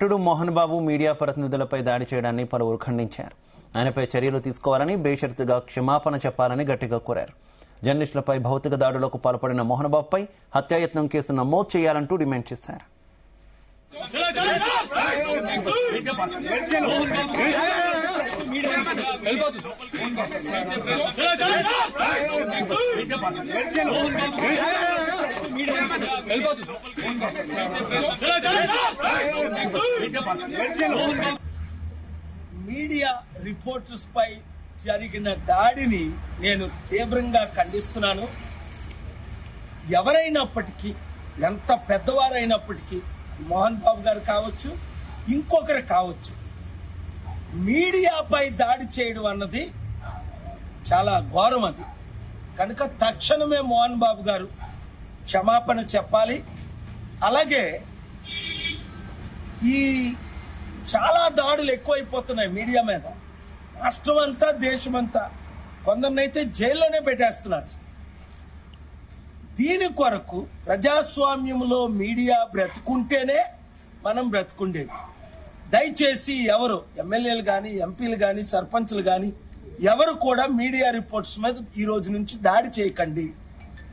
నటుడు మోహన్ బాబు మీడియా ప్రతినిధులపై దాడి చేయడాన్ని పలువురు ఖండించారు. ఆయనపై చర్యలు తీసుకోవాలని, బేషరతుగా క్షమాపణ చెప్పాలని గట్టిగా కోరారు. జర్నలిస్టులపై భౌతిక దాడులకు పాల్పడిన మోహన్ బాబుపై హత్యాయత్నం కేసు నమోదు చేయాలంటూ డిమాండ్ చేశారు. మీడియా రిపోర్టర్స్ పై జరిగిన దాడిని నేను తీవ్రంగా ఖండిస్తున్నాను. ఎవరైనప్పటికీ, ఎంత పెద్దవారైనప్పటికీ, మోహన్ బాబు గారు కావచ్చు, ఇంకొకరు కావచ్చు, మీడియాపై దాడి చేయడం అన్నది చాలా ఘోరం. అది కనుక తక్షణమే మోహన్ బాబు గారు క్షమాపణ చెప్పాలి. అలాగే ఈ చాలా దాడులు ఎక్కువైపోతున్నాయి మీడియా మీద. రాష్ట్రం అంతా, దేశమంతా, కొందరినైతే జైల్లోనే పెట్టేస్తున్నారు. దీని కొరకు ప్రజాస్వామ్యంలో మీడియా బ్రతుకుంటేనే మనం బ్రతుకుండేది. దయచేసి ఎవరు ఎమ్మెల్యేలు కానీ, ఎంపీలు కానీ, సర్పంచ్లు కానీ ఎవరు కూడా మీడియా రిపోర్ట్స్ మీద ఈ రోజు నుంచి దాడి చేయకండి.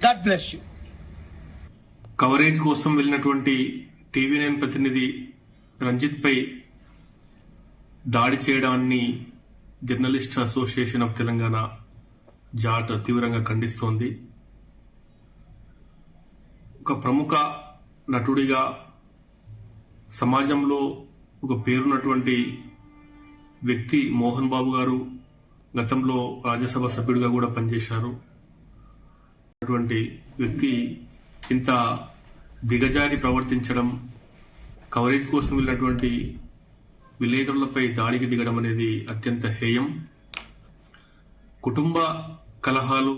God bless you. కవరేజ్ కోసం వెళ్ళినటువంటి టీవీ9 ప్రతినిధి రంజిత్ పై దాడి చేయడాన్ని journalist association of Telangana JAT తీవ్రంగా ఖండిస్తోంది. ఒక ప్రముఖ నటుడిగా సమాజంలో ఒక పేరున్నటువంటి వ్యక్తి మోహన్ బాబు గారు గతంలో రాజ్యసభ సభ్యుడిగా కూడా పనిచేశారు. అటువంటి వ్యక్తి ఇంత దిగజారి ప్రవర్తించడం, కవరేజ్ కోసం వెళ్ళినటువంటి విలేకరులపై దాడికి దిగడం అనేది అత్యంత హేయం. కుటుంబ కలహాలు